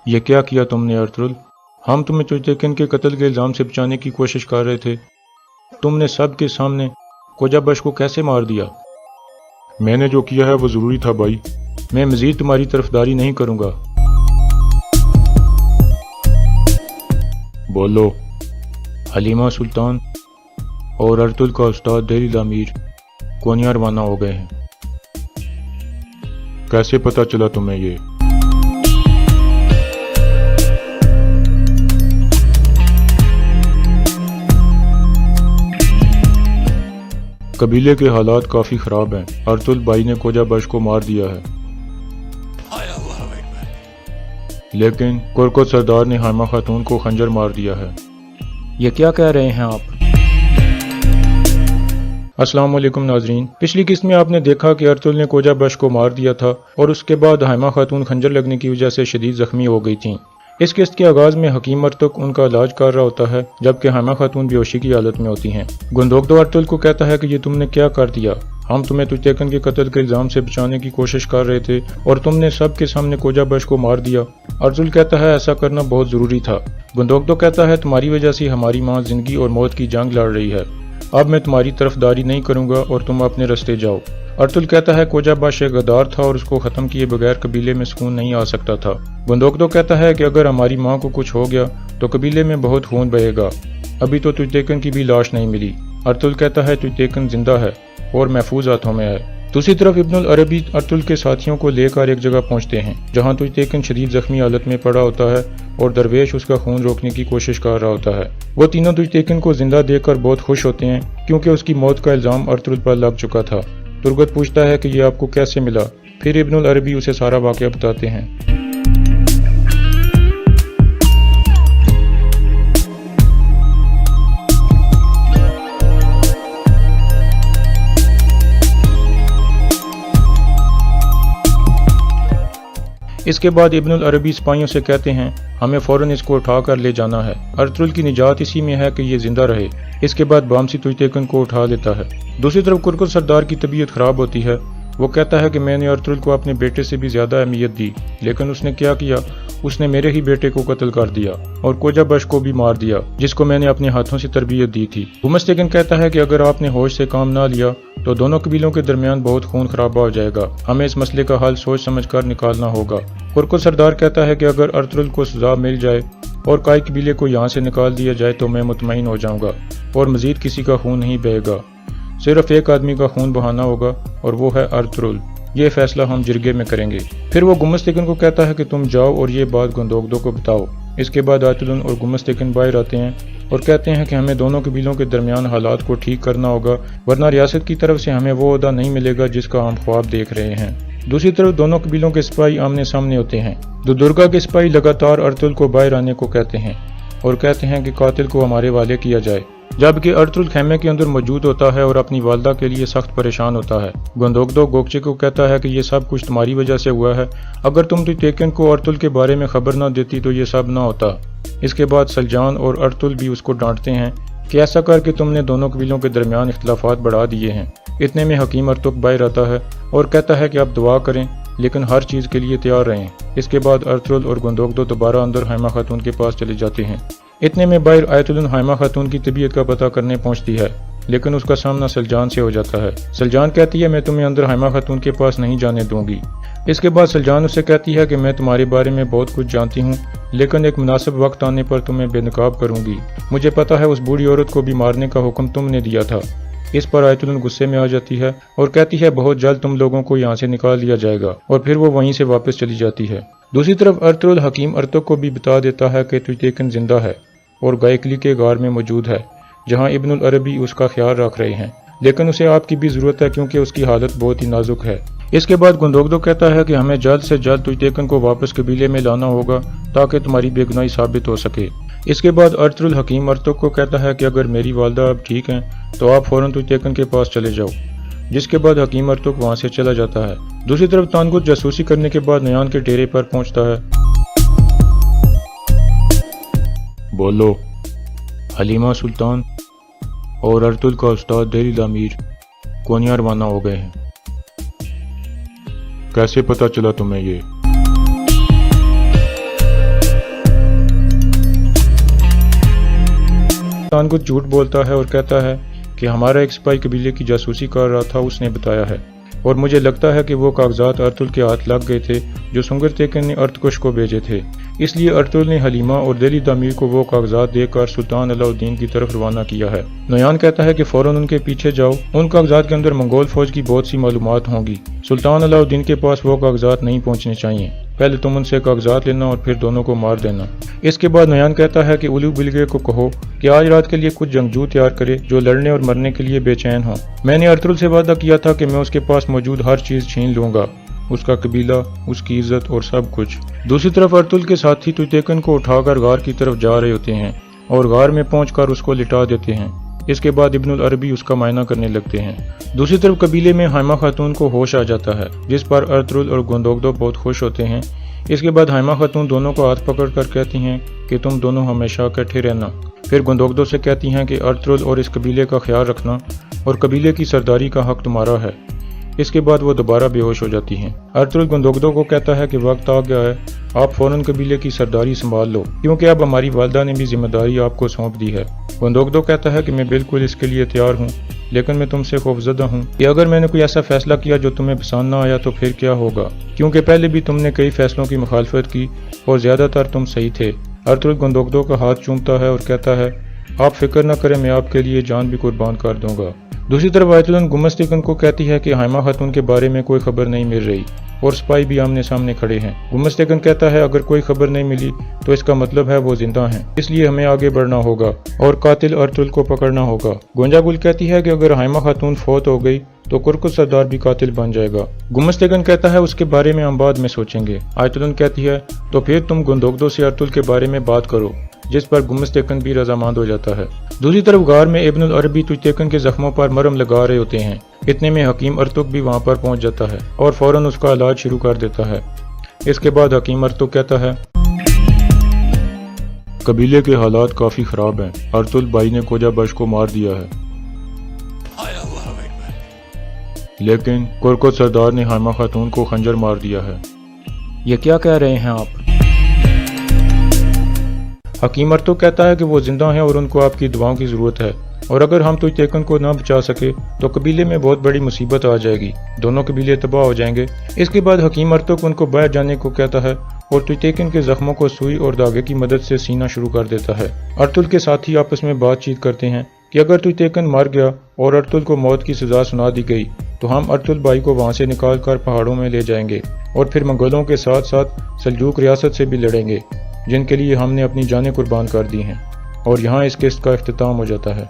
یہ کیا کیا تم نے ارطغرل؟ ہم تمہیں تجتیکن کے قتل کے الزام سے بچانے کی کوشش کر رہے تھے، تم نے سب کے سامنے کوجابش کو کیسے مار دیا؟ میں نے جو کیا ہے وہ ضروری تھا بھائی۔ میں مزید تمہاری طرفداری نہیں کروں گا۔ بولو۔ حلیمہ سلطان اور ارطغرل کا استاد دہلی الامیر کونیا روانہ ہو گئے ہیں۔ کیسے پتا چلا تمہیں یہ؟ قبیلے کے حالات کافی خراب ہیں، ارطغرل بھائی نے کوجابش کو مار دیا ہے، لیکن کرکت سردار نے حائمہ خاتون کو خنجر مار دیا ہے۔ یہ کیا کہہ رہے ہیں آپ؟ السلام علیکم ناظرین، پچھلی قسط میں آپ نے دیکھا کہ ارطغرل نے کوجابش کو مار دیا تھا اور اس کے بعد حائمہ خاتون خنجر لگنے کی وجہ سے شدید زخمی ہو گئی تھیں۔ اس قسط کے آغاز میں حکیم ارطغرل ان کا علاج کر رہا ہوتا ہے، جبکہ حائمہ خاتون بے ہوشی کی حالت میں ہوتی ہیں۔ گندوکدو ارطغرل کو کہتا ہے کہ یہ تم نے کیا کر دیا؟ ہم تمہیں تجتیکن کے قتل کے الزام سے بچانے کی کوشش کر رہے تھے اور تم نے سب کے سامنے کوجابش کو مار دیا۔ ارطغرل کہتا ہے ایسا کرنا بہت ضروری تھا۔ گندوکدو کہتا ہے تمہاری وجہ سے ہماری ماں زندگی اور موت کی جنگ لڑ رہی ہے، اب میں تمہاری طرفداری نہیں کروں گا اور تم اپنے رستے جاؤ۔ ارطغرل کہتا ہے کوجابش ایک غدار تھا اور اس کو ختم کیے بغیر قبیلے میں سکون نہیں آ سکتا تھا۔ گندوکدو کہتا ہے کہ اگر ہماری ماں کو کچھ ہو گیا تو قبیلے میں بہت خون بہے گا، ابھی تو تجتیکن کی بھی لاش نہیں ملی۔ ارطغرل کہتا ہے تجتیکن زندہ ہے اور محفوظ ہاتھوں میں ہے۔ دوسری طرف ابن العربی ارطغرل کے ساتھیوں کو لے کر ایک جگہ پہنچتے ہیں جہاں تجتیکن شدید زخمی حالت میں پڑا ہوتا ہے اور درویش اس کا خون روکنے کی کوشش کر رہا ہوتا ہے۔ وہ تینوں تجتیکن کو زندہ دیکھ کر بہت خوش ہوتے ہیں کیونکہ اس کی موت کا الزام ارطغرل پر لگ چکا تھا۔ ترگت پوچھتا ہے کہ یہ آپ کو کیسے ملا؟ پھر ابن العربی اسے سارا واقعہ بتاتے ہیں۔ اس کے بعد ابن العربی سپاہیوں سے کہتے ہیں ہمیں فوراً اس کو اٹھا کر لے جانا ہے، ارطغرل کی نجات اسی میں ہے کہ یہ زندہ رہے۔ اس کے بعد بامسی تجتیکن کو اٹھا لیتا ہے۔ دوسری طرف کرکت سردار کی طبیعت خراب ہوتی ہے، وہ کہتا ہے کہ میں نے ارطغرل کو اپنے بیٹے سے بھی زیادہ اہمیت دی، لیکن اس نے کیا کیا؟ اس نے میرے ہی بیٹے کو قتل کر دیا اور کوجابش کو بھی مار دیا جس کو میں نے اپنے ہاتھوں سے تربیت دی تھی۔ گمستیکن کہتا ہے کہ اگر آپ نے ہوش سے کام نہ لیا تو دونوں قبیلوں کے درمیان بہت خون خرابہ ہو جائے گا، ہمیں اس مسئلے کا حل سوچ سمجھ کر نکالنا ہوگا۔ کرکت سردار کہتا ہے کہ اگر ارطغرل کو سزا مل جائے اور کائی قبیلے کو یہاں سے نکال دیا جائے تو میں مطمئن ہو جاؤں گا اور مزید کسی کا خون نہیں بہے گا، صرف ایک آدمی کا خون بہانا ہوگا اور وہ ہے ارطغرل۔ یہ فیصلہ ہم جرگے میں کریں گے۔ پھر وہ گمستیکن کو کہتا ہے کہ تم جاؤ اور یہ بات گندوکدو کو بتاؤ۔ اس کے بعد آیتولن اور گمستیکن باہر آتے ہیں اور کہتے ہیں کہ ہمیں دونوں قبیلوں کے درمیان حالات کو ٹھیک کرنا ہوگا، ورنہ ریاست کی طرف سے ہمیں وہ عہدہ نہیں ملے گا جس کا ہم خواب دیکھ رہے ہیں۔ دوسری طرف دونوں قبیلوں کے سپاہی آمنے سامنے ہوتے ہیں۔ درگا کے سپاہی لگاتار ارطغرل کو باہر آنے کو کہتے ہیں اور کہتے ہیں کہ قاتل کو ہمارے حوالے کیا جائے، جبکہ ارطغرل خیمے کے اندر موجود ہوتا ہے اور اپنی والدہ کے لیے سخت پریشان ہوتا ہے۔ گندوکدو گوکچے کو کہتا ہے کہ یہ سب کچھ تمہاری وجہ سے ہوا ہے، اگر تم تجتیکن کو ارطغرل کے بارے میں خبر نہ دیتی تو یہ سب نہ ہوتا۔ اس کے بعد سلجان اور ارطغرل بھی اس کو ڈانٹتے ہیں کہ ایسا کر کے تم نے دونوں قبیلوں کے درمیان اختلافات بڑھا دیے ہیں۔ اتنے میں حکیم ارطغرل باہر آتا ہے اور کہتا ہے کہ آپ دعا کریں لیکن ہر چیز کے لیے تیار رہیں۔ اس کے بعد ارطغرل اور گندوکدو دوبارہ اندر حائمہ خاتون کے پاس چلے جاتے ہیں۔ اتنے میں باہر آیتولن حائمہ خاتون کی طبیعت کا پتہ کرنے پہنچتی ہے، لیکن اس کا سامنا سلجان سے ہو جاتا ہے۔ سلجان کہتی ہے میں تمہیں اندر حائمہ خاتون کے پاس نہیں جانے دوں گی۔ اس کے بعد سلجان اسے کہتی ہے کہ میں تمہارے بارے میں بہت کچھ جانتی ہوں، لیکن ایک مناسب وقت آنے پر تمہیں بے نقاب کروں گی۔ مجھے پتہ ہے اس بوڑھی عورت کو بھی مارنے کا حکم تم نے دیا تھا۔ اس پر آیتولن غصے میں آ جاتی ہے اور کہتی ہے بہت جلد تم لوگوں کو یہاں سے نکال لیا جائے گا، اور پھر وہ وہیں سے واپس چلی جاتی ہے۔ دوسری طرف ارطغرل حکیم ارطغرل کو بھی بتا دیتا ہے کہ تجتیکن زندہ ہے اور گائکلی کے غار میں موجود ہے جہاں ابن العربی اس کا خیال رکھ رہے ہیں، لیکن اسے آپ کی بھی ضرورت ہے کیونکہ اس کی حالت بہت ہی نازک ہے۔ اس کے بعد گندوکدو کہتا ہے کہ ہمیں جلد سے جلد تجتیکن کو واپس قبیلے میں لانا ہوگا تاکہ تمہاری بے گناہی ثابت ہو سکے۔ اس کے بعد ارطغرل حکیم ارطغرل کو کہتا ہے کہ اگر میری والدہ اب ٹھیک ہیں تو آپ فوراً تجتیکن کے پاس چلے جاؤ، جس کے بعد حکیم ارطغرل وہاں سے چلا جاتا ہے۔ دوسری طرف تانگوت جاسوسی کرنے کے بعد نیان کے ڈیرے پر پہنچتا ہے۔ بولو۔ حلیمہ سلطان اور ارطغرل کا استاد دہلی الامیر کونیا روانہ ہو گئے ہیں۔ کیسے پتا چلا تمہیں یہ؟ سلطان کچھ جھوٹ بولتا ہے اور کہتا ہے کہ ہمارا ایک سپاہی قبیلے کی جاسوسی کر رہا تھا، اس نے بتایا ہے، اور مجھے لگتا ہے کہ وہ کاغذات ارطغرل کے ہاتھ لگ گئے تھے جو سنگر تیکن نے ارتکش کو بھیجے تھے۔ اس لیے ارطغرل نے حلیمہ اور دہلی تعمیر کو وہ کاغذات دے کر سلطان علاء الدین کی طرف روانہ کیا ہے۔ نویان کہتا ہے کہ فوراً ان کے پیچھے جاؤ، ان کاغذات کے اندر منگول فوج کی بہت سی معلومات ہوں گی۔ سلطان علاء الدین کے پاس وہ کاغذات نہیں پہنچنے چاہیے، پہلے تم ان سے کاغذات لینا اور پھر دونوں کو مار دینا۔ اس کے بعد نویان کہتا ہے کہ اولو بلگے کو کہو کہ آج رات کے لیے کچھ جنگجو تیار کرے جو لڑنے اور مرنے کے لیے بے چین ہوں۔ میں نے ارطغرل سے وعدہ کیا تھا کہ میں اس کے پاس موجود ہر چیز چھین لوں گا، اس کا قبیلہ، اس کی عزت اور سب کچھ۔ دوسری طرف ارطغرل کے ساتھی تویتیکن کو اٹھا کر غار کی طرف جا رہے ہوتے ہیں اور غار میں پہنچ کر اس کو لٹا دیتے ہیں۔ اس کے بعد ابن العربی اس کا معائنہ کرنے لگتے ہیں۔ دوسری طرف قبیلے میں حائمہ خاتون کو ہوش آ جاتا ہے، جس پر ارطغرل اور گندوگدو بہت خوش ہوتے ہیں۔ اس کے بعد حائمہ خاتون دونوں کو ہاتھ پکڑ کر کہتی ہیں کہ تم دونوں ہمیشہ اکٹھے رہنا۔ پھر گندوگدو سے کہتی ہیں کہ ارطغرل اور اس قبیلے کا خیال رکھنا اور قبیلے کی سرداری کا حق تمہارا ہے۔ اس کے بعد وہ دوبارہ بے ہوش ہو جاتی ہیں۔ ارطغرل گندوگدو کو کہتا ہے کہ وقت آ گیا ہے، آپ فوراً قبیلے کی سرداری سنبھال لو، کیونکہ اب ہماری والدہ نے بھی ذمہ داری آپ کو سونپ دی ہے۔ گندوگدو کہتا ہے کہ میں بالکل اس کے لیے تیار ہوں، لیکن میں تم سے خوفزدہ ہوں کہ اگر میں نے کوئی ایسا فیصلہ کیا جو تمہیں پسند نہ آیا تو پھر کیا ہوگا، کیونکہ پہلے بھی تم نے کئی فیصلوں کی مخالفت کی اور زیادہ تر تم صحیح تھے۔ ارطغرل گندوگدو کا ہاتھ چومتا ہے اور کہتا ہے آپ فکر نہ کریں، میں آپ کے لیے جان بھی قربان کر دوں گا۔ دوسری طرف آیت الن گمستیکن کو کہتی ہے کہ حائمہ خاتون کے بارے میں کوئی خبر نہیں مل رہی اور سپاہی بھی آمنے سامنے کھڑے ہیں۔ گمستیکن کہتا ہے اگر کوئی خبر نہیں ملی تو اس کا مطلب ہے وہ زندہ ہیں، اس لیے ہمیں آگے بڑھنا ہوگا اور قاتل ارطغرل کو پکڑنا ہوگا۔ گونجا گل کہتی ہے کہ اگر حائمہ خاتون فوت ہو گئی تو کرکس سردار بھی قاتل بن جائے گا۔ گمستیکن کہتا ہے اس کے بارے میں ہم بعد میں سوچیں گے۔ آیت الن کہتی ہے تو پھر تم گندوگدو سے ارطغرل کے بارے میں بات کرو، جس پر گمستیکن بھی رضامند ہو جاتا ہے۔ دوسری طرف غار میں ابن العربی تویتیکن کے زخموں پر مرہم لگا رہے ہوتے ہیں۔ اتنے میں حکیم ارطغرل بھی وہاں پر پہنچ جاتا ہے اور فوراً اس کا علاج شروع کر دیتا ہے۔ اس کے بعد حکیم ارطغرل کہتا ہے قبیلے کے حالات کافی خراب ہیں، ارطغرل بھائی نے کوجا بش کو مار دیا ہے، لیکن کرکس سردار نے حائمہ خاتون کو خنجر مار دیا ہے۔ یہ کیا کہہ رہے ہیں آپ؟ حکیم ارطغرل کہتا ہے کہ وہ زندہ ہیں اور ان کو آپ کی دعاؤں کی ضرورت ہے، اور اگر ہم تویتیکن کو نہ بچا سکے تو قبیلے میں بہت بڑی مصیبت آ جائے گی، دونوں قبیلے تباہ ہو جائیں گے۔ اس کے بعد حکیم ارطغرل ان کو باہر جانے کو کہتا ہے اور تویتیکن کے زخموں کو سوئی اور دھاگے کی مدد سے سینا شروع کر دیتا ہے۔ ارطغرل کے ساتھی آپس میں بات چیت کرتے ہیں کہ اگر تویتیکن مر گیا اور ارطغرل کو موت کی سزا سنا دی گئی تو ہم ارطغرل بھائی کو وہاں سے نکال کر پہاڑوں میں لے جائیں گے اور پھر منگولوں کے ساتھ ساتھ سلجوق ریاست سے بھی لڑیں گے، جن کے لیے ہم نے اپنی جانیں قربان کر دی ہیں۔ اور یہاں اس قسط کا اختتام ہو جاتا ہے۔